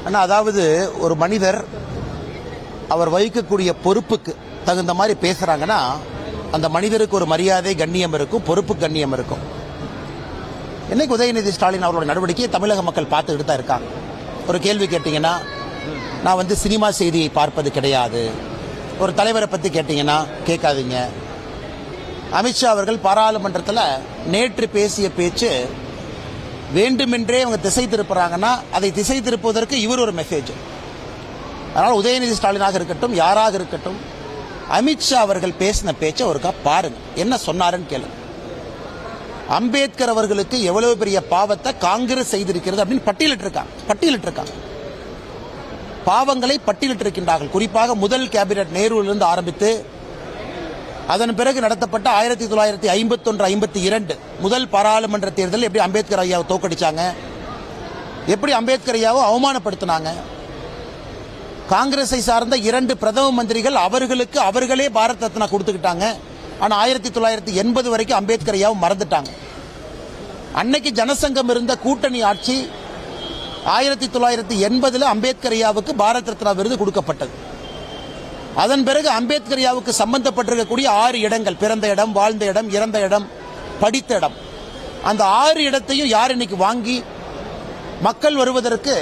ஆனால் அதாவது ஒரு மனிதர் அவர் வகிக்கக்கூடிய பொறுப்புக்கு தகுந்த மாதிரி பேசுறாங்கன்னா அந்த மனிதருக்கு ஒரு மரியாதை கண்ணியம் இருக்கும், பொறுப்பு கண்ணியம் இருக்கும். இன்னைக்கு உதயநிதி ஸ்டாலின் அவரோட நடவடிக்கையை தமிழக மக்கள் பார்த்துக்கிட்டு தான் இருக்காங்க. ஒரு கேள்வி கேட்டீங்கன்னா நான் சினிமா செய்தியை பார்ப்பது கிடையாது. ஒரு தலைவரை பற்றி கேட்டீங்கன்னா கேட்காதீங்க. அமித்ஷா அவர்கள் பாராளுமன்றத்தில் நேற்று பேசிய பேச்சு வேண்டுமென்றே அவங்க திசை திருப்புறாங்கன்னா அதை திசை திருப்புவதற்கு இவர் ஒரு மெசேஜ். அதனால் உதயநிதி ஸ்டாலினாக இருக்கட்டும், யாராக இருக்கட்டும், அமித்ஷா அவர்கள் பேசின பேச்சை ஒருக்கா பாருங்க, என்ன சொன்னாருன்னு கேளுங்க. அம்பேத்கர் அவர்களுக்கு எவ்வளவு பெரிய பாவத்தை காங்கிரஸ் செய்திருக்கிறது அப்படின்னு பட்டியலிட்டிருக்காங்க. பாவங்களை பட்டியலிட்டிருக்கின்றார்கள். குறிப்பாக முதல் கேபினட் நேருவிலிருந்து ஆரம்பித்து அதன் பிறகு நடத்தப்பட்ட 1951-52 முதல் பாராளுமன்ற தேர்தல் எப்படி அம்பேத்கர் ஐயாவை தோக்கடிச்சாங்க, எப்படி அம்பேத்கர் ஐயாவை அவமானப்படுத்தினாங்க. காங்கிரஸை சார்ந்த 2 பிரதம மந்திரிகள் அவர்களுக்கு அவர்களே பாரத் ரத்னா கொடுத்துக்கிட்டாங்க. ஆனால் 1980 வரைக்கும் அம்பேத்கர் ஐயாவை மறந்துட்டாங்க. அன்னைக்கு ஜனசங்கம் இருந்த கூட்டணி ஆட்சி 1980 அம்பேத்கர் ஐயாவுக்கு பாரத் ரத்னா விருது கொடுக்கப்பட்டது. அதன் பிறகு அம்பேத்கர் ஐயாவுக்கு சம்பந்தப்பட்டிருக்கக்கூடிய 6 இடங்கள், பிறந்த இடம், வாழ்ந்த இடம், இறந்த இடம், படித்த இடம், அந்த 6 இடத்தையும் யார் இன்னைக்கு வாங்கி மக்கள் வருவதற்கு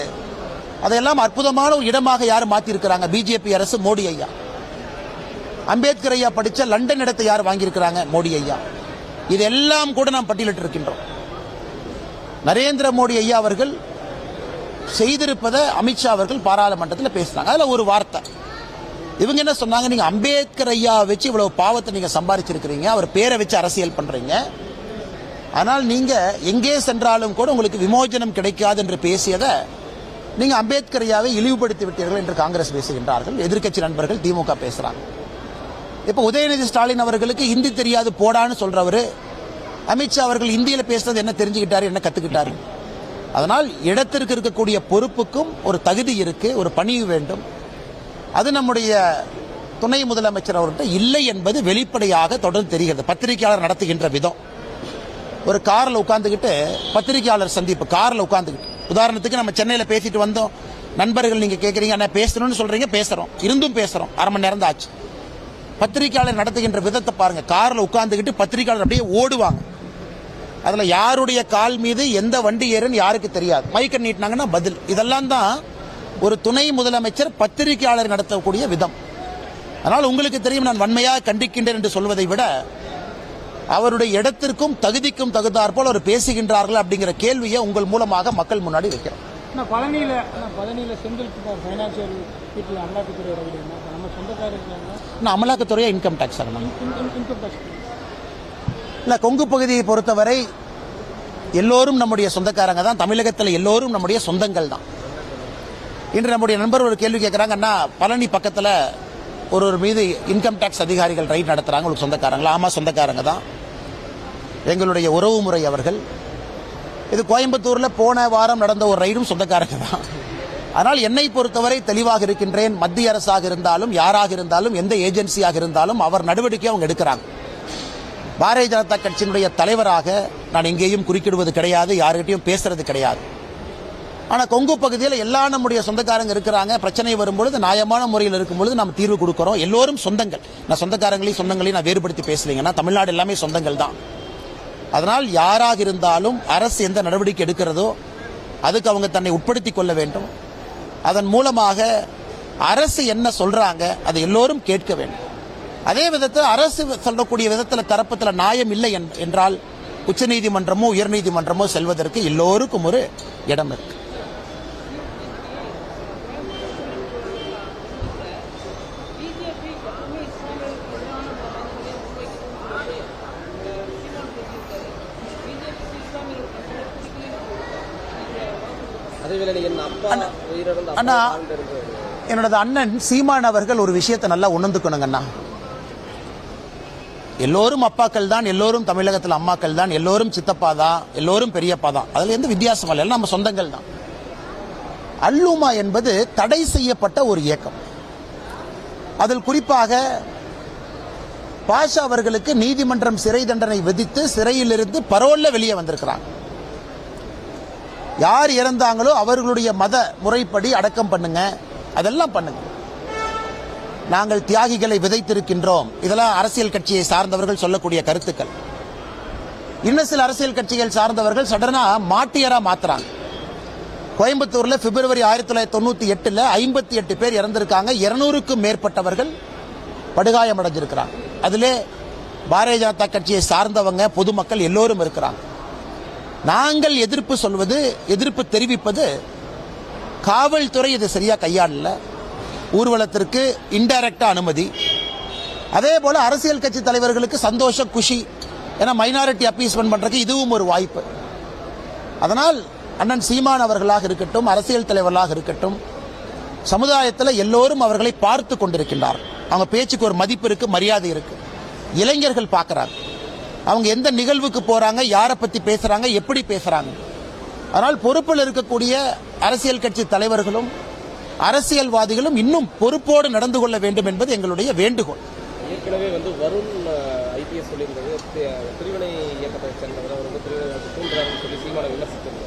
அதையெல்லாம் அற்புதமான ஒரு இடமாக யார் மாற்றிருக்கிறாங்க? பிஜேபி அரசு, மோடி ஐயா. அம்பேத்கர் ஐயா படித்த லண்டன் இடத்தை யார் வாங்கியிருக்கிறாங்க? மோடி ஐயா. இதெல்லாம் கூட நாம் பட்டியலிட்டு இருக்கின்றோம். நரேந்திர மோடி ஐயா அவர்கள் செய்திருப்பதை அமித்ஷா அவர்கள் பாராளுமன்றத்தில் பேசினாங்க. அதில் ஒரு வார்த்தை இவங்க என்ன சொன்னாங்க, நீங்க அம்பேத்கர் ஐயா வச்சு இவ்வளவு பாவத்தை நீங்க சம்பாதிச்சிருக்கிறீங்க, அவர் பேரை வச்சு அரசியல் பண்றீங்க, ஆனால் நீங்க எங்கே சென்றாலும் கூட உங்களுக்கு விமோசனம் கிடைக்காது என்று பேசியதை நீங்க அம்பேத்கர் ஐயாவை இழிவுபடுத்தி விட்டீர்கள் என்று காங்கிரஸ் பேசுகின்றார்கள். எதிர்க்கட்சி நண்பர்கள் திமுக பேசுறாங்க. இப்ப உதயநிதி ஸ்டாலின் அவர்களுக்கு ஹிந்தி தெரியாது போடான்னு சொல்றவரு அமித்ஷா அவர்கள் இந்தியில பேசுறது என்ன தெரிஞ்சுக்கிட்டாரு, என்ன கத்துக்கிட்டாரு? அதனால் இடத்திற்கு இருக்கக்கூடிய பொறுப்புக்கும் ஒரு தகுதி இருக்கு, ஒரு பணிவு வேண்டும். அது நம்முடைய துணை முதலமைச்சர் அவர்கிட்ட இல்லை என்பது வெளிப்படையாக தொடர்ந்து தெரிகிறது. பத்திரிகையாளர் நடத்துகின்ற விதம், ஒரு காரில் உட்கார்ந்துக்கிட்டு பத்திரிகையாளர் சந்திப்பு, காரில் உட்கார்ந்துக்கிட்டு, உதாரணத்துக்கு நம்ம சென்னையில் பேசிட்டு வந்தோம், நண்பர்கள் நீங்க கேட்குறீங்க என்ன பேசணும்னு சொல்றீங்க, பேசுறோம், இருந்தும் பேசுறோம், அரை மணி நேரம் தான் ஆச்சு. பத்திரிகையாளர் நடத்துகின்ற விதத்தை பாருங்க. காரில் உட்கார்ந்துக்கிட்டு பத்திரிகையாளர் அப்படியே ஓடுவாங்க. அதுல யாருடைய கால் மீது எந்த வண்டி ஏறுன்னு யாருக்கு தெரியாது. மைக்க நீட்டினாங்கன்னா பதில். இதெல்லாம் தான் ஒரு துணை முதலமைச்சர் பத்திரிகையாளர் நடத்தக்கூடிய விதம். அதனால் உங்களுக்கு தெரியும், நான் வன்மையாக கண்டிக்கின்றேன் என்று சொல்வதை விட அவருடைய இடத்திற்கும் தகுதிக்கும் தகுந்தாற்போல் அவர் பேசுகின்றார்கள் அப்படிங்கிற கேள்வியை உங்கள் மூலமாக மக்கள் முன்னாடி வைக்கிறோம். அமலாக்கத்துறையா இன்கம் டாக்ஸ் இல்ல. கொங்கு பகுதியை பொறுத்தவரை எல்லோரும் நம்முடைய சொந்தக்காரங்க தான். தமிழகத்தில் எல்லோரும் நம்முடைய சொந்தங்கள் தான். இன்று நம்முடைய நண்பர் ஒரு கேள்வி கேட்கிறாங்கன்னா, பழனி பக்கத்தில் ஒரு மீது இன்கம் டாக்ஸ் அதிகாரிகள் ரைட் நடத்துறாங்க, உங்களுக்கு சொந்தக்காரங்களா? ஆமா, சொந்தக்காரங்க தான். எங்களுடைய உறவு முறை அவர்கள். இது கோயம்புத்தூர்ல போன வாரம் நடந்த ஒரு ரைடும் சொந்தக்காரங்க தான். ஆனால் என்னை பொறுத்தவரை தெளிவாக இருக்கின்றேன். மத்திய அரசாக இருந்தாலும் யாராக இருந்தாலும் எந்த ஏஜென்சியாக இருந்தாலும் அவர் நடவடிக்கை அவங்க எடுக்கிறாங்க. பாரதிய ஜனதா கட்சியினுடைய தலைவராக நான் எங்கேயும் குறுக்கிடுவது கிடையாது, யாருக்கிட்டையும் பேசுறது கிடையாது. ஆனால் கொங்கு பகுதியில் எல்லா நம்முடைய சொந்தக்காரங்க இருக்கிறாங்க. பிரச்சனை வரும்பொழுது நியாயமான முறையில் இருக்கும்பொழுது நம்ம தீர்வு கொடுக்கிறோம். எல்லோரும் சொந்தங்கள். நான் சொந்தக்காரங்களையும் சொந்தங்களையும் நான் வேறுபடுத்தி பேசலைங்கன்னா தமிழ்நாடு எல்லாமே சொந்தங்கள் தான். அதனால் யாராக இருந்தாலும் அரசு எந்த நடவடிக்கை எடுக்கிறதோ அதுக்கு அவங்க தன்னை உட்படுத்திக் கொள்ள வேண்டும். அதன் மூலமாக அரசு என்ன சொல்றாங்க அதை எல்லோரும் கேட்க வேண்டும். அதே விதத்தில் அரசு சொல்லக்கூடிய விதத்தில் தரப்பத்தில் நியாயம் இல்லை என்றால் உச்சநீதிமன்றமோ உயர்நீதிமன்றமோ செல்வதற்கு எல்லோருக்கும் ஒரு இடம் இருக்கு. அண்ணா, என்னோட அண்ணன் சீமான் அவர்கள் ஒரு விஷயத்தை நல்லா உணர்ந்துக்கணுங்கண்ணா. எல்லோரும் அப்பாக்கள் தான், எல்லோரும் தமிழகத்தில் அம்மாக்கள் தான், எல்லோரும் சித்தப்பா தான், எல்லோரும் பெரியப்பா தான். அதுல எந்த வித்தியாசம் இல்லை, நம்ம சொந்தங்கள் தான். அல்லுமா என்பது தடை செய்யப்பட்ட ஒரு இயக்கம். அதில் குறிப்பாக பாஷா அவர்களுக்கு நீதிமன்றம் சிறை தண்டனை விதித்து சிறையிலிருந்து பரோல்ல வெளியே வந்திருக்கிறாங்க. யார் இறந்தாங்களோ அவர்களுடைய மத முறைப்படி அடக்கம் பண்ணுங்க, அதெல்லாம் பண்ணுங்க. நாங்கள் தியாகிகளை விதைத்திருக்கின்றோம். இதெல்லாம் அரசியல் கட்சியை சார்ந்தவர்கள் சொல்லக்கூடிய கருத்துக்கள். இன்னும் சில அரசியல் கட்சிகள் சார்ந்தவர்கள் சடனா மாட்டியரா மாத்துறாங்க. கோயம்புத்தூர்ல பிப்ரவரி 1998 58 பேர் இறந்திருக்காங்க. 200க்கும் மேற்பட்டவர்கள் படுகாயமடைஞ்சிருக்கிறாங்க. அதிலே பாரதிய ஜனதா கட்சியை சார்ந்தவங்க, பொதுமக்கள் எல்லோரும் இருக்கிறாங்க. நாங்கள் எதிர்ப்பு தெரிவிப்பது காவல்துறை இதை சரியா கையாளல, ஊர்வலத்திற்கு இன்டைரக்டா அனுமதி. அதே போல அரசியல் கட்சி தலைவர்களுக்கு சந்தோஷம், குஷி, ஏன்னா மைனாரிட்டி அப்பீஸ்மெண்ட் பண்றதுக்கு இதுவும் ஒரு வாய்ப்பு. அதனால் அண்ணன் சீமான் அவர்களாக இருக்கட்டும், அரசியல் தலைவர்களாக இருக்கட்டும், சமுதாயத்தில் எல்லோரும் அவர்களை பார்த்து கொண்டிருக்கின்றார். அவங்க பேச்சுக்கு ஒரு மதிப்பு இருக்கு, மரியாதை இருக்கு. இளைஞர்கள் பார்க்கறாங்க, அவங்க எந்த நிகழ்வுக்கு போறாங்க, யாரை பத்தி பேசுறாங்க, எப்படி பேசுறாங்க. அதனால் பொறுப்பில் இருக்கக்கூடிய அரசியல் கட்சி தலைவர்களும் அரசியல்வாதிகளும் இன்னும் பொறுப்போடு நடந்து கொள்ள வேண்டும் என்பது எங்களுடைய வேண்டுகோள். ஏற்கனவே வருண் ஐபிஎஸ் சொல்லியிருந்தது, பிரிவினை இயக்கத்தை சேர்ந்தவர், அவர் பிரிவினை தூண்டுறாருன்னு சொல்லி சீமானை விமர்சித்திருந்தார்.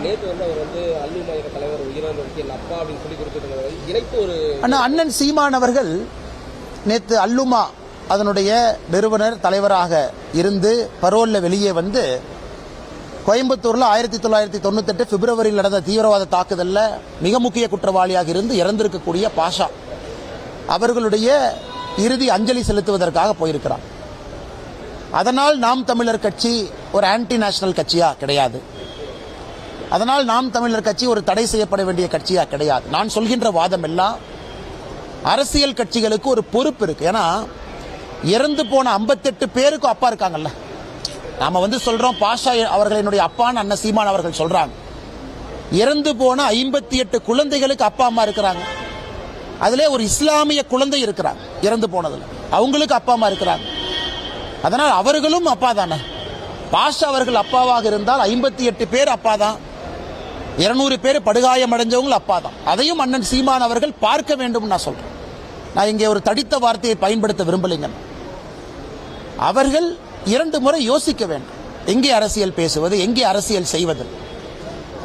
நேற்று அவர் அல்லுமா இயக்க தலைவர் உயிரிழந்தவருக்கு என் அப்பா அப்படின்னு சொல்லி கொடுத்துருந்தவர் இணைத்து ஒரு அண்ணன் சீமான் அவர்கள் நேற்று அல்லுமா அதனுடைய நிறுவனர் தலைவராக இருந்து பரோல்ல வெளியே வந்து கோயம்புத்தூர்ல 1998 பிப்ரவரியில் நடந்த தீவிரவாத தாக்குதல்ல மிக முக்கிய குற்றவாளியாக இருந்து இறந்திருக்கக்கூடிய பாஷா அவர்களுடைய இறுதி அஞ்சலி செலுத்துவதற்காக போயிருக்கிறார். அதனால் நாம் தமிழர் கட்சி ஒரு ஆன்டி நேஷனல் கட்சியா கிடையாது. அதனால் நாம் தமிழர் கட்சி ஒரு தடை செய்யப்பட வேண்டிய கட்சியா கிடையாது. நான் சொல்கின்ற வாதம் எல்லாம் அரசியல் கட்சிகளுக்கு ஒரு பொறுப்பு இருக்கு. ஏன்னா இறந்து போன 58 பேருக்கு அப்பா இருக்காங்கல்ல. நாம சொல்றோம் பாஷா அவர்களினுடைய அப்பான்னு அண்ணன் சீமான் அவர்கள் சொல்றாங்க. இறந்து போன 58 குழந்தைகளுக்கு அப்பா அம்மா இருக்கிறாங்க. அதிலே ஒரு இஸ்லாமிய குழந்தை இருக்கிறாங்க இறந்து போனதுல, அவங்களுக்கு அப்பா அம்மா இருக்கிறாங்க. அதனால் அவர்களும் அப்பா தானே. பாஷா அவர்கள் அப்பாவாக இருந்தால் 58 பேர் அப்பா தான், 200 பேர் படுகாயம் அடைஞ்சவங்க அப்பா தான். அதையும் அண்ணன் சீமான் அவர்கள் பார்க்க வேண்டும். நான் சொல்றேன், நான் இங்கே ஒரு தடித்த வார்த்தையை பயன்படுத்த விரும்பலைங்க. அவர்கள் 2 முறை யோசிக்க வேண்டும், எங்கே அரசியல் பேசுவது, எங்கே அரசியல் செய்வது.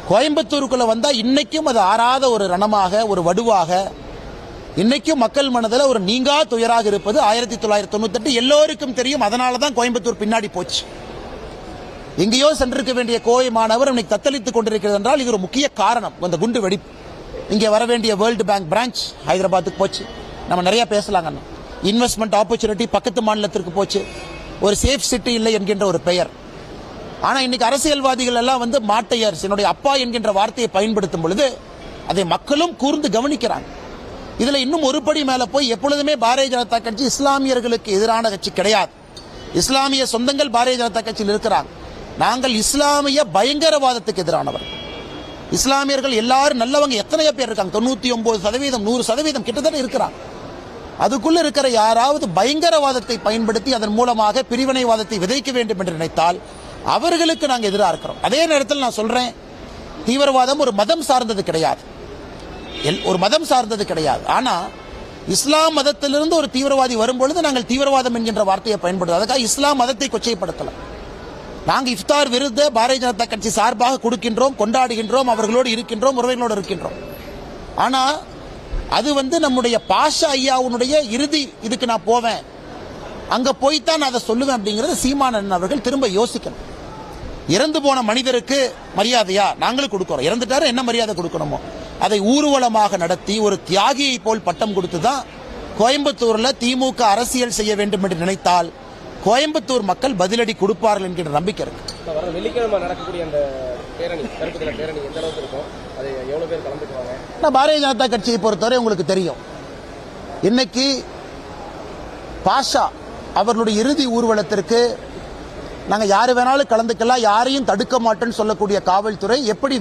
கோயம்புத்தூருக்குள்ள வந்தா இன்னைக்கும் அது ஆறாத ஒரு ரணமாக, ஒரு வடுவாக, இன்னைக்கும் மக்கள் மனதில் ஒரு நீங்கா துயராக இருப்பது 1998 எல்லோருக்கும் தெரியும். அதனால தான் கோயம்புத்தூர் பின்னாடி போச்சு. எங்கேயோ சென்றிருக்க வேண்டிய கோவை மாணவர் இன்னைக்கு தத்தளித்துக் கொண்டிருக்கிறது என்றால் இது ஒரு முக்கிய காரணம். அந்த குண்டு வெடிப்பு. இங்கே வர வேண்டிய வேர்ல்டு பேங்க் பிரான்ச் ஹைதராபாத்துக்கு போச்சு. நம்ம நிறைய பேசலாங்க. இன்வெஸ்ட்மெண்ட் ஆப்பர்ச்சுனிட்டி பக்கத்து மாநிலத்திற்கு போச்சு. ஒரு சேஃப் சிட்டி இல்லை என்கின்ற ஒரு பெயர். ஆனா இன்னைக்கு அரசியல்வாதிகள் எல்லாம் மாட்டையர் என்னுடைய அப்பா என்கின்ற வார்த்தையை பயன்படுத்தும் பொழுது அதை மக்களும் கூர்ந்து கவனிக்கிறாங்க. இதுல இன்னும் ஒரு படி மேல போய் எப்பொழுதுமே பாரதிய ஜனதா கட்சி இஸ்லாமியர்களுக்கு எதிரான கட்சி கிடையாது. இஸ்லாமிய சொந்தங்கள் பாரதிய ஜனதா கட்சியில் இருக்கிறாங்க. நாங்கள் இஸ்லாமிய பயங்கரவாதத்துக்கு எதிரானவர். இஸ்லாமியர்கள் எல்லாரும் நல்லவங்க எத்தனையோ பேர் இருக்காங்க, 99%, 100% கிட்டத்தட்ட இருக்கிறாங்க. அதுக்குள்ள இருக்கிற யாராவது பயங்கரவாதத்தை பயன்படுத்தி அதன் மூலமாக பிரிவினைவாதத்தை விதைக்க வேண்டும் என்று நினைத்தால் அவர்களுக்கு நாங்கள் எதிராக இருக்கிறோம். அதே நேரத்தில் நான் சொல்றேன், தீவிரவாதம் ஒரு மதம் சார்ந்தது கிடையாது, ஒரு மதம் சார்ந்தது கிடையாது. ஆனா இஸ்லாம் மதத்திலிருந்து ஒரு தீவிரவாதி வரும்பொழுது நாங்கள் தீவிரவாதம் என்கின்ற வார்த்தையை பயன்படுத்தும். அதுக்காக இஸ்லாம் மதத்தை கொச்சைப்படுத்தலாம். நாங்கள் இஃப்தார் விருது பாரதிய ஜனதா கட்சி சார்பாக கொடுக்கின்றோம், கொண்டாடுகின்றோம், அவர்களோடு இருக்கின்றோம், உறவினர்களோடு இருக்கின்றோம். ஆனா அது நம்முடைய பாஷா ஐயாவுடைய இறுதி இதுக்கு நான் போவேன், அங்க போய்தான் நான் அதை சொல்லுவேன் அப்படிங்கறது சீமானன் அவர்கள் திரும்ப யோசிக்கணும். இறந்து போன மனிதருக்கு மரியாதையா நாங்களும் கொடுக்கிறோம். இறந்துட்டாரு, என்ன மரியாதை கொடுக்கணுமோ அதை ஊர்வலமாக நடத்தி ஒரு தியாகியை போல் பட்டம் கொடுத்துதான் கோயம்புத்தூர்ல திமுக அரசியல் செய்ய வேண்டும் என்று நினைத்தால் கோயம்புத்தூர் மக்கள் பதிலடி கொடுப்பார்கள் என்கிற நம்பிக்கை இருக்கு. வெள்ளிக்கிழமை நடக்கக்கூடிய அந்த பேரணி, பேரணி எந்த அளவுக்கு இருக்கும், அது எவ்வளவு பேர் கலந்துக்குவாங்க? பாரதிய ஜனதா கட்சியை பொறுத்தவரை உங்களுக்கு தெரியும், இன்னைக்கு பாஷா அவர்களுடைய இறுதி ஊர்வலத்திற்கு நாங்கள் யாரு வேணாலும் கலந்துக்கலாம், யாரையும் தடுக்க மாட்டேன்னு சொல்லக்கூடிய காவல்துறை எப்படி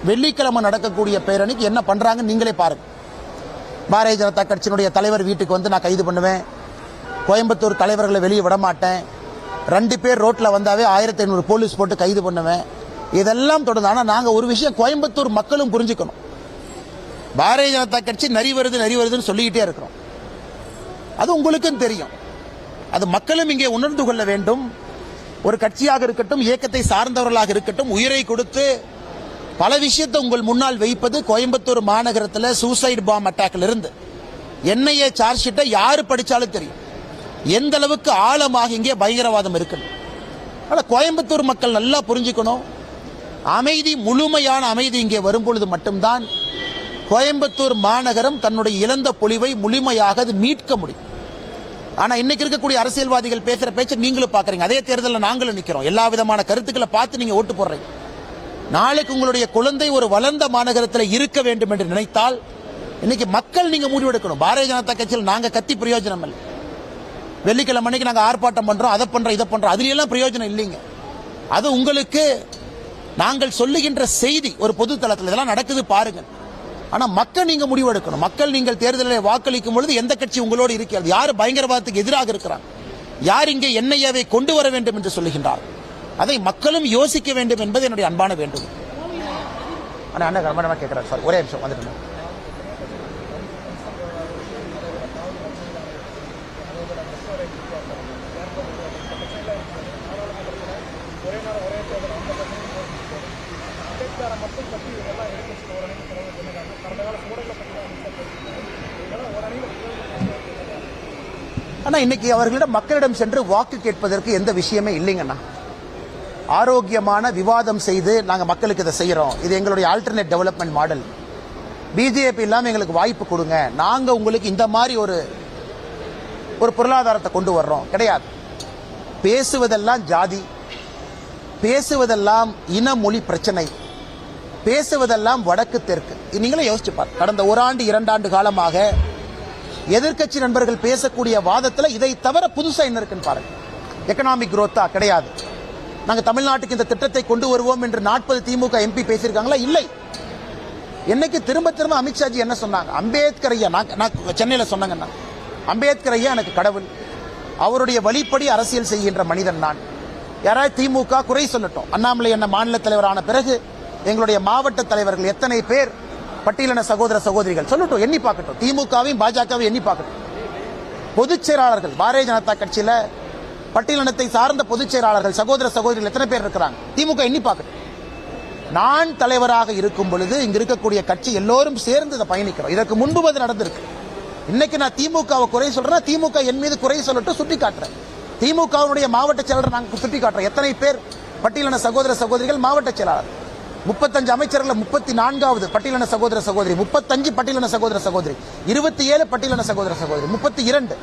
வெள்ளிக்கிழமை நடக்கக்கூடிய பேரணிக்கு என்ன பண்றாங்க நீங்களே பாருங்க. பாரதிய ஜனதா கட்சியினுடைய தலைவர் வீட்டுக்கு நான் கைது பண்ணுவேன், கோயம்புத்தூர் தலைவர்களை வெளியே விட மாட்டேன், 2 பேர் ரோட்ல வந்தாவே 1500 போலீஸ் போட்டு கைது பண்ணுவேன். இதெல்லாம் தொடர்ந்து. ஆனா நாங்க ஒரு விஷயம் கோயம்புத்தூர் மக்களும் புரிஞ்சுக்கணும், பாரதிய ஜனதா கட்சி நரி வருதுன்னு சொல்லிக்கிட்டே இருக்கிறோம். அது உங்களுக்கும் தெரியும், அது மக்களும் இங்கே உணர்ந்து கொள்ள வேண்டும். ஒரு கட்சியாக இருக்கட்டும், இயக்கத்தை சார்ந்தவர்களாக இருக்கட்டும், உயிரை கொடுத்து பல விஷயத்தை உங்கள் முன்னால் வைப்பது. கோயம்புத்தூர் மாநகரத்தில் சூசைட் பாம் அட்டாக்ல இருந்து என்ஐஏ சார்ஜ் ஷீட்டை யாரு படிச்சாலும் தெரியும் எந்த அளவுக்கு ஆழமாக இங்கே பயங்கரவாதம் இருக்கு. ஆனா கோயம்புத்தூர் மக்கள் நல்லா புரிஞ்சுக்கணும், அமைதி, முழுமையான அமைதி இங்கே வரும்பொழுது மட்டும்தான் கோயம்புத்தூர் மாநகரம் தன்னுடைய இழந்த பொலிவை முழுமையாக அது மீட்க முடியும். ஆனா இன்னைக்கு இருக்கக்கூடிய அரசியல்வாதிகள் பேசுற பேச்சை நீங்களும் பாக்குறீங்க. அதே தேர்தலில் நாங்களும் நிக்கிறோம். எல்லா விதமான கருத்துக்களை பார்த்து நீங்க ஓட்டு போடுறீங்க. நாளைக்கு உங்களுடைய குழந்தை ஒரு வளர்ந்த மாநகரத்தில் இருக்க வேண்டும் என்று நினைத்தால் இன்னைக்கு மக்கள் நீங்க முடிவெடுக்கணும். பாரதிய ஜனதா கட்சியில் நாங்க கத்தி பிரயோஜனம் இல்லை. வெள்ளிக்கிழமை அன்னைக்கு நாங்க ஆர்ப்பாட்டம் பண்றோம், அதை பண்றோம், இதை பண்றோம், அதுல எல்லாம் பிரயோஜனம் இல்லைங்க. அது உங்களுக்கு நாங்கள் சொல்லுகின்ற செய்தி ஒரு பொது தளத்தில் இதெல்லாம் நடக்குது பாருங்க. ஆனா மக்கள் நீங்க முடிவெடுக்கணும். மக்கள் நீங்கள் தேர்தலில் வாக்களிக்கும் பொழுது எந்த கட்சி உங்களோடு இருக்கிறது, யார் பயங்கரவாதத்துக்கு எதிராக இருக்கிறார், யார் இங்கே என்ஐஏவை கொண்டு வர வேண்டும் என்று சொல்லுகின்றார், அதை மக்களும் யோசிக்க வேண்டும் என்பது என்னுடைய அன்பான வேண்டுகோள். கேட்கிறார் சார், ஒரே நிமிஷம் வந்துட்டு. ஆனா இன்னைக்கு அவர்களிடம் மக்களிடம் சென்று வாக்கு கேட்பதற்கு எந்த விஷயமே இல்லைங்கண்ணா. ஆரோக்கியமான விவாதம் செய்து நாங்க மக்களுக்கு இதை செய்யறோம், இது எங்களுடைய ஆல்டர்னேட் டெவலப்மெண்ட் மாடல், பிஜேபி இல்லாம எங்களுக்கு வாய்ப்பு கொடுங்க, நாங்க உங்களுக்கு இந்த மாதிரி ஒரு பொருளாதாரத்தை கொண்டு வர்றோம் கிடையாது. பேசுவதெல்லாம் ஜாதி, பேசுவதெல்லாம் இன மொழி பிரச்சனை, பேசுவதெல்லாம் வடக்கு தெற்கு. நீங்களே யோசிச்சு பாருங்க, கடந்த ஓராண்டு 2 ஆண்டு காலமாக எதிர்க்கட்சி நண்பர்கள் பேசக்கூடிய வாதத்தில் இதை தவிர புதுசா என்ன இருக்குன்னு பாருங்க. எக்கனாமிக் குரோத்தா கிடையாது. நாங்க தமிழ்நாட்டுக்கு இந்த திட்டத்தை கொண்டு வருவோம் என்று 40 திமுக எம்பி பேசியிருக்காங்களா? இல்லை. என்னைக்கு திரும்ப திரும்ப அமித்ஷாஜி என்ன சொன்னாங்க, அம்பேத்கர் ஐயா, நான் சென்னையில் சொன்னாங்கன்னா, அம்பேத்கர் ஐயா எனக்கு கடவுள், அவருடைய வழிப்படி அரசியல் செய்கின்ற மனிதன் நான். யாராவது திமுக குறை சொல்லட்டும். அண்ணாமலை என்ன மாநில தலைவரான பிறகு எங்களுடைய மாவட்ட தலைவர்கள் எத்தனை பேர் பட்டியலின சகோதர சகோதரிகள் சொல்லட்டும், எண்ணி பார்க்கட்டும். திமுகவையும் பாஜகவையும் எண்ணி பார்க்கட்டும். பொதுச் செயலாளர்கள் பாரதிய ஜனதா கட்சியில பட்டியலினத்தை சார்ந்த பொதுச் செயலாளர்கள் சகோதர சகோதரிகள் எத்தனை பேர் இருக்கிறாங்க, திமுக எண்ணி பார்க்கட்டும். நான் தலைவராக இருக்கும் பொழுது இங்க இருக்கக்கூடிய கட்சி எல்லோரும் சேர்ந்து இதை பயணிக்கிறோம். இதற்கு முன்பு அது நடந்திருக்கு. இன்னைக்கு நான் திமுகவை குறை சொல்றேன், திமுக என் மீது குறை சொல்லட்டும், சுட்டி காட்டுறேன். திமுகவுடைய மாவட்ட செயலாளர் நாங்கள் சுட்டி காட்டுறோம். எத்தனை பேர் பட்டியலின சகோதர சகோதரிகள் மாவட்ட செயலாளர், 35 அமைச்சர்கள், 34வது பட்டியலின சகோதர சகோதரி, 35 பட்டியலின சகோதர சகோதரி, 27 பட்டியலின சகோதர சகோதரி, 32,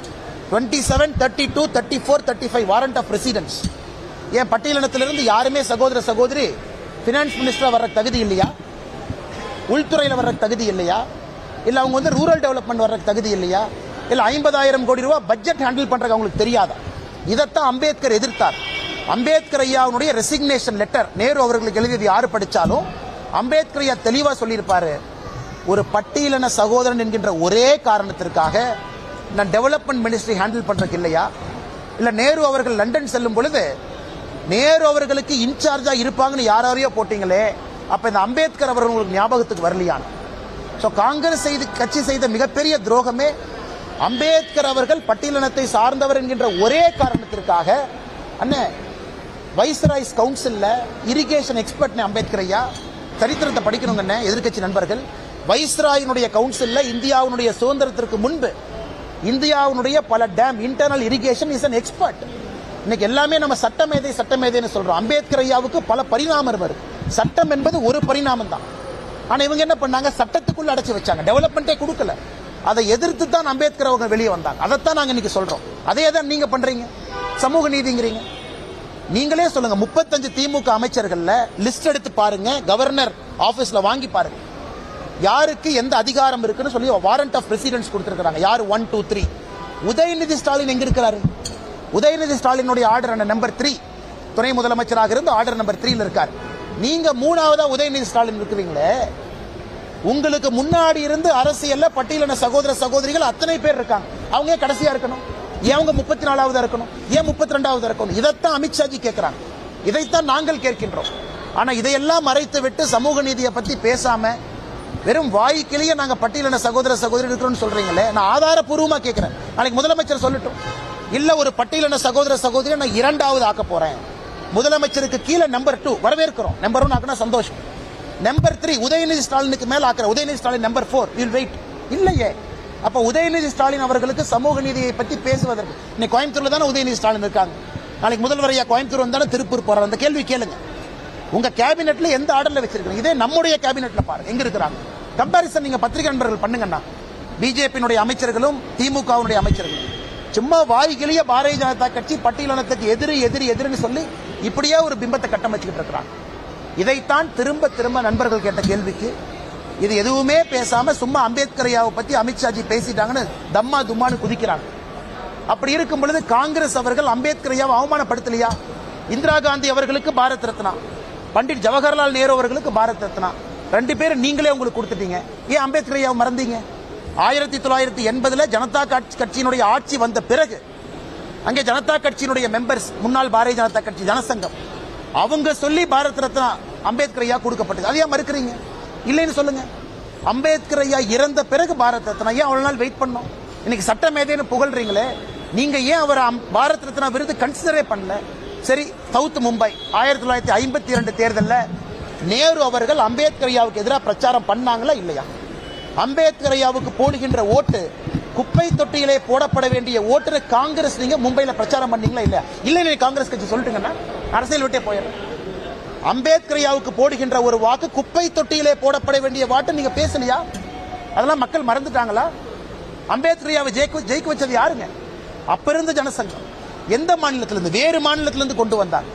27, 32, 34, 35 வாரண்ட் ஆஃப் ரெசிடென்ஸ். ஏன் பட்டியலினத்திலிருந்து யாருமே சகோதர சகோதரி பினான்ஸ் மினிஸ்டரா வர்ற தகுதி இல்லையா? உள்துறையில் வர்ற தகுதி இல்லையா? இல்ல அவங்க ரூரல் டெவலப்மெண்ட் வர்ற தகுதி இல்லையா? இல்ல 50,000 கோடி ரூபாய் பட்ஜெட் ஹேண்டில் பண்றது அவங்களுக்கு தெரியாதா? இதைத்தான் அம்பேத்கர் எதிர்த்தார். அம்பேத்கர் ஐயாவுடைய ரெசிக்னேஷன் லெட்டர் நேரு அவர்களுக்கு எழுதியது யாரு படிச்சாலும் அம்பேத்கர் ஐயா தெளிவா சொல்லியிருப்பாரு, ஒரு பட்டியலின சகோதரன் என்கின்ற ஒரே காரணத்திற்காக நான் டெவலப்மெண்ட் மினிஸ்ட்ரி ஹேண்டில் பண்றதுக்கு இல்லையா? இல்ல நேரு அவர்கள் லண்டன் செல்லும் பொழுது நேரு அவர்களுக்கு இன்சார்ஜா இருப்பாங்கன்னு யாரையோ போட்டீங்களே, அப்ப இந்த அம்பேத்கர் அவர்கள் உங்களுக்கு ஞாபகத்துக்கு வரலையான். காங்கிரஸ் கட்சி செய்த மிகப்பெரிய துரோகமே அம்பேத்கர் அவர்கள் பட்டியலினத்தை சார்ந்தவர் என்கின்ற ஒரே காரணத்திற்காக அண்ணே வைஸ்ராய்ஸ் கவுன்சில்ல இரிகேஷன் எக்ஸ்பர்ட் அம்பேத்கர் ஐயா, சரித்திரத்தை படிக்கணுங்க எதிர்க்கட்சி நண்பர்கள். வைஸ்ராயினுடைய கவுன்சில்ல இந்தியாவுடைய சுதந்திரத்திற்கு முன்பு இந்தியாவுடைய பல dam internal irrigation is an expert. இன்னைக்கு எல்லாமே நம்ம சட்டமேதைன்னு சொல்றோம். அம்பேத்கர் ஐயாவுக்கு பல பரிணாமம் இருக்கு. சட்டம் என்பது ஒரு பரிணாமம் தான். ஆனா இவங்க என்ன பண்ணாங்க, சட்டத்துக்குள்ள அடைச்சு வச்சாங்க, டெவலப்மெண்டே கொடுக்கல. அதை எதிர்த்து தான் அம்பேத்கர் அவங்க வெளியே வந்தாங்க. அதைத்தான் நாங்க இன்னைக்கு சொல்றோம். அதே தான் நீங்க பண்றீங்க, சமூக நீதிங்கிறீங்க. நீங்களே சொல்லுங்க, 35 திமுக அமைச்சர்கள்ல லிஸ்ட் எடுத்து பாருங்க, கவர்னர் ஆபீஸ்ல வாங்கி பாருங்க, யாருக்கு எந்த அதிகாரம் இருக்குன்னு சொல்லி வாரண்ட் ஆஃப் ரெசிடென்ஸ் கொடுத்திருக்காங்க. யாரு 1, 2, 3. உதயநிதி ஸ்டாலின் எங்க இருக்கிறாரு? உதயநிதி ஸ்டாலினுடைய ஆர்டர் நம்பர் 3, துணை முதலமைச்சராக இருந்து ஆர்டர் நம்பர் 3 இருக்காரு. நீங்க 3ஆவதா உதயநிதி ஸ்டாலின் இருக்கிறீங்களே, உங்களுக்கு முன்னாடி இருந்து அரசியல்ல பட்டியலின சகோதர சகோதரிகள் அத்தனை பேர் இருக்காங்க. அவங்க கடைசியா இருக்கணும்? ஏன் அவங்க 34ஆவதா இருக்கணும்? ஏன் 32ஆவதா இருக்கணும்? இதைத்தான் அமித்ஷாஜி கேட்கிறாங்க, இதைத்தான் நாங்கள் கேட்கின்றோம். ஆனா இதையெல்லாம் மறைத்து விட்டு சமூக நீதியை பத்தி பேசாம வெறும் வாய்க்கிலேயே நாங்க பட்டியலின சகோதர சகோதரி இருக்கிறோம்னு சொல்றீங்களே, நான் ஆதாரப்பூர்வமா கேட்கிறேன். நாளைக்கு முதலமைச்சர் சொல்லட்டும், இல்ல ஒரு பட்டியலின சகோதர சகோதரி நான் 2ஆவது ஆக்க போறேன், முதலமைச்சருக்கு கீழே நம்பர் 2 வரவேற்கிறோம், நம்பர் 1 ஆக்கினா சந்தோஷம். நம்பர் 3 உதயநிதி ஸ்டாலினுக்கு மேல ஆக்குற உதயநிதி ஸ்டாலின் நம்பர் 4 வில் வெயிட் இல்லையே. அப்ப உதயநிதி ஸ்டாலின் அவர்களுக்கு சமூக நீதியை பற்றி பேசுவதற்கு இன்னைக்கு கோயம்புத்தூர்ல தானே உதயநிதி ஸ்டாலின் இருக்காங்க. நாளைக்கு முதல்வரையா கோயம்புத்தூர் வந்தாலும் திருப்பூர் போறாரு. அந்த கேள்வி கேளுங்க. உங்க கேபினெட்ல எந்த ஆர்டர்ல வச்சிருக்கீங்க? இதே நம்முடைய கேபினெட்ல பாருங்க எங்க இருக்கிறாங்க. கம்பாரிசன் நீங்க பத்திரிகை நண்பர்கள் பண்ணுங்கண்ணா. பிஜேபியினுடைய அமைச்சர்களும் திமுகவுடைய அமைச்சர்களும் சும்மா வாய்கிலேயே பாரதிய ஜனதா கட்சி பட்டியலினத்துக்கு எதிரின்னு சொல்லி இப்படியே ஒரு பிம்பத்தை கட்டமைச்சுக்கிட்டு இருக்கிறாங்க. இதைத்தான் திரும்ப திரும்ப நண்பர்கள் கேட்ட கேள்விக்கு இது எதுவுமே பேசாம சும்மா அம்பேத்கர் ஐயாவை பத்தி அமித்ஷாஜி பேசிட்டாங்கன்னு தம்மா தும்மான்னு குதிக்கிறாங்க. அப்படி இருக்கும் பொழுது காங்கிரஸ் அவர்கள் அம்பேத்கர் ஐயாவை அவமானப்படுத்தலையா? இந்திரா காந்தி அவர்களுக்கு பாரத் ரத்னா, பண்டிட் ஜவஹர்லால் நேரு அவர்களுக்கு பாரத் ரத்னா, 2 பேரும் நீங்களே உங்களுக்கு கொடுத்துட்டீங்க. ஏன் அம்பேத்கர் ஐயாவை மறந்தீங்க? 1980 ஜனதா கட்சியினுடைய ஆட்சி வந்த பிறகு அங்கே ஜனதா கட்சியினுடைய மெம்பர்ஸ், முன்னாள் பாரதிய ஜனதா கட்சி ஜனசங்கம், அவங்க சொல்லி பாரத் ரத்னா அம்பேத்கர் ஐயா கொடுக்கப்பட்டது. அதையா மறுக்கிறீங்க? இல்லைன்னு சொல்லுங்க. அம்பேத்கர் ஐயா இறந்த பிறகு பாரத் ரத்னா ஏன் அவ்வளவு நாள் வெயிட் பண்ணோம்? இன்னைக்கு சட்டமேதைன்னு புகழ்றீங்களே, நீங்க ஏன் அவர் பாரத் ரத்னா விருது கன்சிடரே பண்ணல? சரி, சவுத் மும்பை 1952 தேர்தலில் நேரு அவர்கள் அம்பேத்கர் ஐயாவுக்கு எதிராக பிரச்சாரம் பண்ணாங்களா இல்லையா? அம்பேத்கர் ஐயாவுக்கு போடுகின்ற ஓட்டு குப்பை தொட்டியிலே போடப்பட வேண்டிய ஓட்டு காங்கிரஸ் நீங்க மும்பையில் பிரச்சாரம் பண்ணீங்களா இல்லையா? இல்லை காங்கிரஸ் கட்சி சொல்லிட்டுங்கன்னா அரசியல் விட்டே போயிடும். அம்பேத்கர் ஐயாவுக்கு போடுகின்ற ஒரு வாக்கு குப்பை தொட்டியிலே போடப்பட வேண்டிய வாட்டு நீங்க பேசலையா? அதெல்லாம் மக்கள் மறந்துட்டாங்களா? அம்பேத்கர் ஐயாவை ஜெயிக்க வச்சது யாருங்க? அப்ப இருந்த ஜனசங்கம். எந்த மாநிலத்திலிருந்து? வேறு மாநிலத்திலிருந்து கொண்டு வந்தாங்க.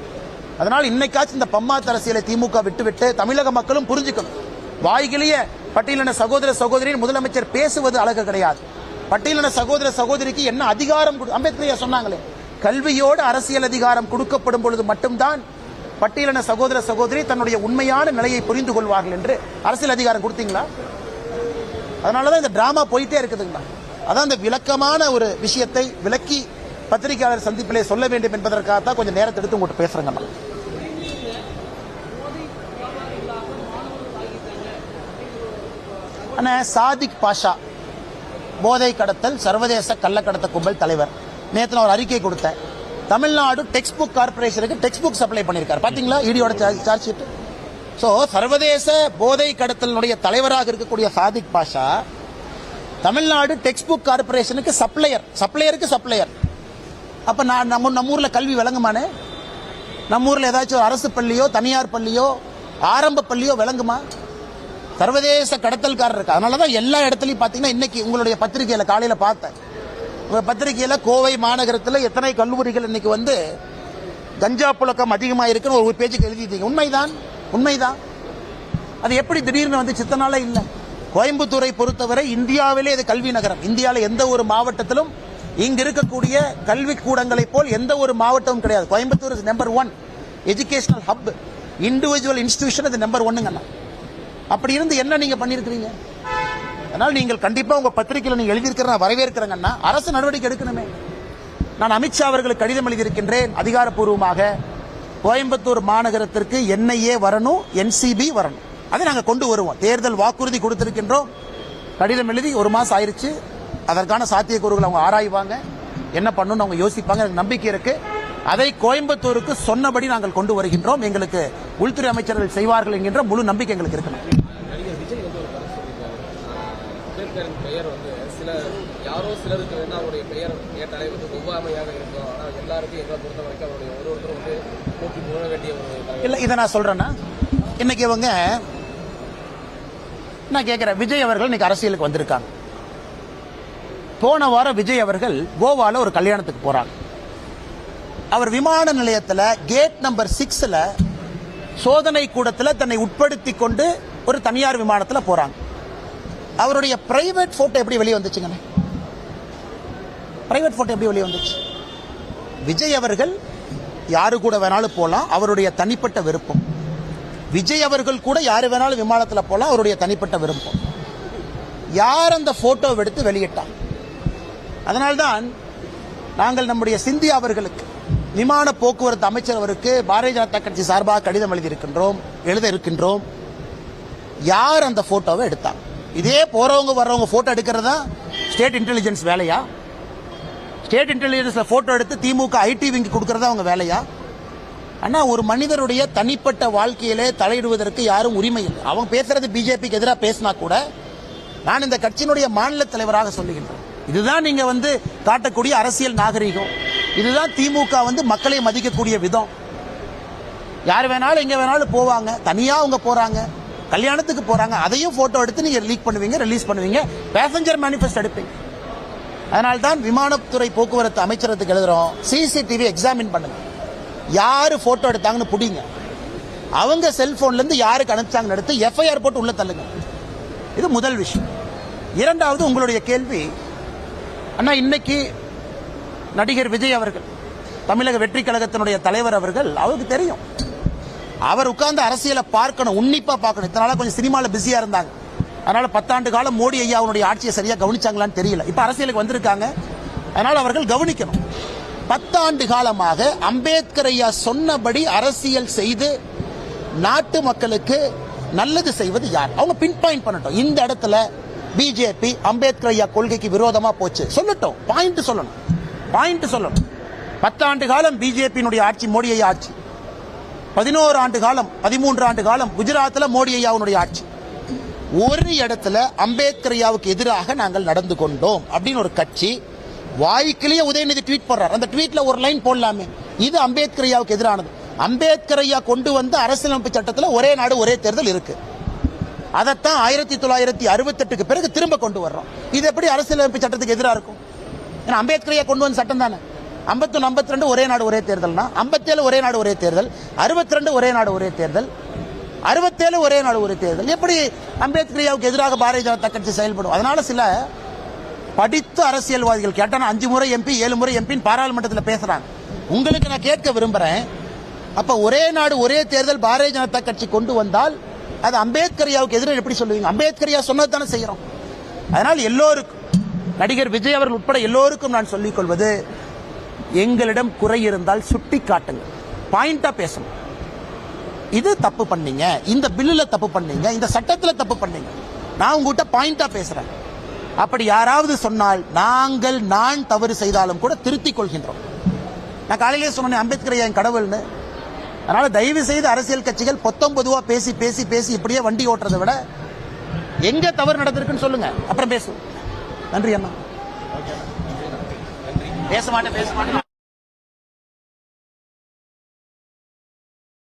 அதனால் இன்னைக்காச்சும் இந்த பம்மாத்து அரசியலை திமுக விட்டு தமிழக மக்களும் புரிஞ்சுக்கணும். வாய்கிலேயே பட்டியலின சகோதர சகோதரின் முதலமைச்சர் பேசுவது அழகு கிடையாது. பட்டியலின சகோதர சகோதரிக்கு என்ன அதிகாரம் அம்பேத்கர் சொன்னாங்களே, கல்வியோடு அரசியல் அதிகாரம் கொடுக்கப்படும் பொழுது மட்டும்தான் பட்டியலின சகோதர சகோதரி தன்னுடைய உண்மையான நிலையை புரிந்து கொள்வார்கள் என்று அரசியல் அதிகாரம் கொடுத்தீங்களா? அதனாலதான் இந்த டிராமா போயிட்டே இருக்குதுங்களா. அதான் இந்த விளக்கமான ஒரு விஷயத்தை விளக்கி பத்திரிகையாளர் சந்திப்பிலே சொல்ல வேண்டும் என்பதற்காகத்தான் கொஞ்சம் நேரத்தை எடுத்து உங்கள்கிட்ட பேசுறேங்கண்ணா. சாதிக் பாஷா போதை கடத்தல் சர்வதேச கள்ளக்கடத்த கும்பல் தலைவர். நேற்று நான் ஒரு அறிக்கை கொடுத்தேன். தமிழ்நாடு டெக்ஸ்ட் புக் கார்பரேஷனுக்கு டெக்ஸ்ட் புக் சப்ளை பண்ணியிருக்காரு. பாத்தீங்களா இடியோட சார்ஜ் ஷீட். சோ சர்வதேச போதை கடத்தலுடைய தலைவராக இருக்கக்கூடிய சாதிக் பாஷா தமிழ்நாடு டெக்ஸ்ட் புக் கார்பரேஷனுக்கு சப்ளையருக்கு சப்ளையர். அப்ப நம்ம ஊர்ல கல்வி விளங்குமானே? நம்ம ஊர்ல ஏதாச்சும் அரசு பள்ளியோ தனியார் பள்ளியோ ஆரம்ப பள்ளியோ விளங்குமா? சர்வதேச கடத்தல்காரர் இருக்கு. அதனாலதான் எல்லா இடத்துலயும் பாத்தீங்கன்னா இன்னைக்கு உங்களுடைய பத்திரிகையில காலையில பார்த்தேன். உங்க பத்திரிகையில கோவை மாநகரத்தில் எத்தனை கல்லூரிகள் இன்னைக்கு வந்து கஞ்சா புழக்கம் அதிகமாக இருக்குன்னு ஒரு பேஜுக்கு எழுதிட்டீங்க. உண்மைதான். அது எப்படி திடீர்னு வந்து சித்தனால இல்ல. கோயம்புத்தூரை பொறுத்தவரை இந்தியாவிலே இது கல்வி நகரம். இந்தியாவில் எந்த ஒரு மாவட்டத்திலும் இங்க இருக்கக்கூடிய கல்வி கூடங்களை போல் எந்த ஒரு மாவட்டமும் கிடையாது. Coimbatore is number 1 educational hub. Individual institution இது நம்பர் 1ங்கண்ணா. அப்படி இருந்து என்ன நீங்க பண்ணிருக்கீங்க? அதனால் நீங்கள் கண்டிப்பா உங்க பத்திரிகையில் நீங்க எழுதியிருக்கிற வரவேற்கிறேங்கன்னா அரசு நடவடிக்கை எடுக்கணுமே. நான் அமித்ஷா அவர்களுக்கு கடிதம் எழுதியிருக்கின்றேன் அதிகாரப்பூர்வமாக. கோயம்புத்தூர் மாநகரத்திற்கு NIA வரணும், NCB வரணும். அதை நாங்கள் கொண்டு வருவோம். தேர்தல் வாக்குறுதி கொடுத்திருக்கின்றோம். கடிதம் எழுதி 1 மாசம் ஆயிருச்சு. அதற்கான சாத்தியக்கூறுகள் அவங்க ஆராய்வாங்க, என்ன பண்ணணும்னு அவங்க யோசிப்பாங்க. எனக்கு நம்பிக்கை இருக்கு. அதை கோயம்புத்தூருக்கு சொன்னபடி நாங்கள் கொண்டு வருகின்றோம். எங்களுக்கு உள்துறை அமைச்சர்கள் செய்வார்கள் என்கின்ற முழு நம்பிக்கை எங்களுக்கு இருக்கணும். நடிகர் விஜய் வந்து ஒரு கருத்து சொல்லியிருக்காரு. அம்பேத்கரின் பெயர் வந்து யாரோ சிலருக்கு வேணா அவருடைய பெயர் கேட்டாலே வந்து ஒவ்வாமையாக இருக்கும். ஆனால் எல்லாருக்கும் எங்களை பொறுத்த வரைக்கும் அவருடைய ஒருத்தரும் வந்து போட்டி போக வேண்டிய ஒரு இல்லை. இதை நான் சொல்றேன்னா இன்னைக்கு இவங்க நான் கேட்கிறேன், விஜய் அவர்கள் இன்னைக்கு அரசியலுக்கு வந்திருக்காங்க. போன வாரம் விஜய் அவர்கள் கோவால ஒரு கல்யாணத்துக்கு போறாங்க. அவர் விமான நிலையத்தில் கேட் நம்பர் 6ல சோதனை கூடத்தில் தன்னை உட்படுத்தி கொண்டு ஒரு தனியார் விமானத்தில் போறாங்க. அவருடைய பிரைவேட் போட்டோ எப்படி வெளியே வந்துச்சுங்க? பிரைவேட் போட்டோ எப்படி வெளியே வந்துச்சு? விஜய் அவர்கள் யாரு கூட வேணாலும் போலாம், அவருடைய தனிப்பட்ட விருப்பம். விஜய் அவர்கள் கூட யாரு வேணாலும் விமானத்தில் போலாம், அவருடைய தனிப்பட்ட விருப்பம். யார் அந்த போட்டோ எடுத்து வெளியிட்டார்? அதனால்தான் நாங்கள் நம்முடைய சிந்தியா அவர்களுக்கு விமான போக்குவரத்து அமைச்சர் அவருக்கு பாரதிய ஜனதா கட்சி சார்பாக கடிதம் எழுத இருக்கின்றோம். யார் அந்த போட்டோவை எடுத்தாங்க? இதே போறவங்க வர்றவங்க போட்டோ எடுக்கிறதா ஸ்டேட் இன்டெலிஜென்ஸ் வேலையா? ஸ்டேட் இன்டெலிஜென்ஸ்ல போட்டோ எடுத்து திமுக IT விங்கு கொடுக்கறதா அவங்க வேலையா? ஆனா ஒரு மனிதருடைய தனிப்பட்ட வாழ்க்கையிலே தலையிடுவதற்கு யாரும் உரிமை இல்லை. அவங்க பேசுறது பிஜேபிக்கு எதிராக பேசினா கூட நான் இந்த கட்சியினுடைய மாநில தலைவராக சொல்லுகின்றேன். இதுதான் நீங்க காட்டக்கூடிய அரசியல் நாகரிகம். இதுதான் திமுக மக்களை மதிக்கக்கூடிய விதம். யார் வேணாலும் எங்க வேணாலும் போவாங்க, தனியா அவங்க போறாங்க, கல்யாணத்துக்கு போறாங்க, அதையும் போட்டோ எடுத்து நீங்க லீக் பண்ணுவீங்க, ரிலீஸ் பண்ணுவீங்க, பேசஞ்சர் மேனிஃபெஸ்ட் எடுப்பீங்க. அதனால்தான் விமானத்துறை போக்குவரத்து அமைச்சரத்துக்கு எழுதுறோம், சிசிடிவி எக்ஸாமின் பண்ணுங்க, யாரு போட்டோ எடுத்தாங்கன்னு புடிங்க, அவங்க செல்போன்ல இருந்து யாருக்கு அனுப்பிச்சாங்கன்னு எடுத்து எஃப்ஐஆர் போட்டு உள்ள தள்ளுங்க. இது முதல் விஷயம். இரண்டாவது, உங்களுடைய கேள்வி, அண்ணா இன்னைக்கு நடிகர் விஜய் அவர்கள், தமிழக வெற்றி கழகத்தினுடைய தலைவர் அவர்கள், அவருக்கு தெரியும், அவர் உட்கார்ந்து அரசியலை பார்க்கணும், உன்னிப்பா பார்க்கணும். இதனால கொஞ்சம் சினிமால பிஸியா இருந்தாங்க, அதனால 10 ஆண்டு காலம் மோடி ஐயா அவருடைய ஆட்சியை சரியா கவனிச்சாங்களான்னு தெரியல. இப்ப அரசியலுக்கு வந்திருக்காங்க, அதனால அவர்கள் கவனிக்கணும். 10 ஆண்டு காலமாக அம்பேத்கர் ஐயா சொன்னபடி அரசியல் செய்து நாட்டு மக்களுக்கு நல்லது செய்வது யார்? அவங்க பின் பாயிண்ட் பண்ணட்டும். இந்த இடத்துல பிஜேபி அம்பேத்கர் ஐயா கொள்கைக்கு விரோதமா போச்சு சொல்லட்டும், பாயிண்ட் சொல்லணும், பாயிண்ட் சொல்லணும். 10 ஆண்டு காலம் பிஜேபியினுடைய ஆட்சி, மோடி ஐயா ஆட்சி. 11 ஆண்டு காலம், 13 ஆண்டு காலம் குஜராத்தில் மோடி ஐயாவுடைய ஆட்சி. ஒரு இடத்துல அம்பேத்கர் ஐயாவுக்கு எதிராக நாங்கள் நடந்து கொண்டோம் அப்படின்னு ஒரு கட்சி வாய்க்கிலேயே உதயநிதி ட்வீட் போடுறார். அந்த ட்வீட்ல ஒரு லைன் போடலாமே, இது அம்பேத்கர் ஐயாவுக்கு எதிரானது. அம்பேத்கர் ஐயா கொண்டு வந்த அரசியலமைப்பு சட்டத்தில் ஒரே நாடு ஒரே தேர்தல் இருக்கு. அதைத்தான் 1968க்கு பிறகு திரும்ப கொண்டு வர்றோம். இது எப்படி அரசியலமைப்பு சட்டத்துக்கு எதிராக இருக்கும்? ஏன்னா அம்பேத்கர் ஐயா கொண்டு வந்த சட்டம் தானே. 51, 52 ஒரே நாடு ஒரே தேர்தல்னா, 57 ஒரே நாடு ஒரே தேர்தல், 62 ஒரே நாடு ஒரே தேர்தல், 67 ஒரே நாடு ஒரே தேர்தல். எப்படி அம்பேத்கர் ஐயாவுக்கு எதிராக பாரதிய ஜனதா கட்சி செயல்படும்? அதனால சில படித்த அரசியல்வாதிகள் கேட்டா 5 முறை எம்பி 7 முறை எம்பின்னு பாராளுமன்றத்தில் பேசுறாங்க. உங்களுக்கு நான் கேட்க விரும்புறேன், அப்ப ஒரே நாடு ஒரே தேர்தல் பாரதிய ஜனதா கட்சி கொண்டு வந்தால் அது அம்பேத்கர் ஐயாவுக்கு எதிராக எப்படி சொல்லுவீங்க? அம்பேத்கர் ஐயா சொன்னது தானே செய்யறோம். அதனால் எல்லோருக்கும், நடிகர் விஜய் அவர்கள் உட்பட எல்லோருக்கும் நான் சொல்லிக் கொள்வது, எங்களிடம் குறை இருந்தால் சுட்டி காட்டுங்க, பாயிண்டா பேசணும். இது தப்பு பண்ணீங்க, இந்த பில்லுல தப்பு பண்ணீங்க, இந்த சட்டத்தில் தப்பு பண்ணீங்க, நான் உங்ககிட்ட பாயிண்டா பேசுறேன். அப்படி யாராவது சொன்னால் நான் தவறு செய்தாலும் கூட திருத்திக் கொள்கின்றோம். நான் காலையிலே சொன்னேன் அம்பேத்கர் ஐயா கடவுள்னு. அதனால தயவு செய்து அரசியல் கட்சிகள் பொதுவா பேசி பேசி பேசி இப்படியே வண்டி ஓட்டுறதை விட எங்க தவறு நடந்திருக்குன்னு சொல்லுங்க, அப்புறம் பேசுவோம். நன்றி அண்ணா. பேச மாட்டேன்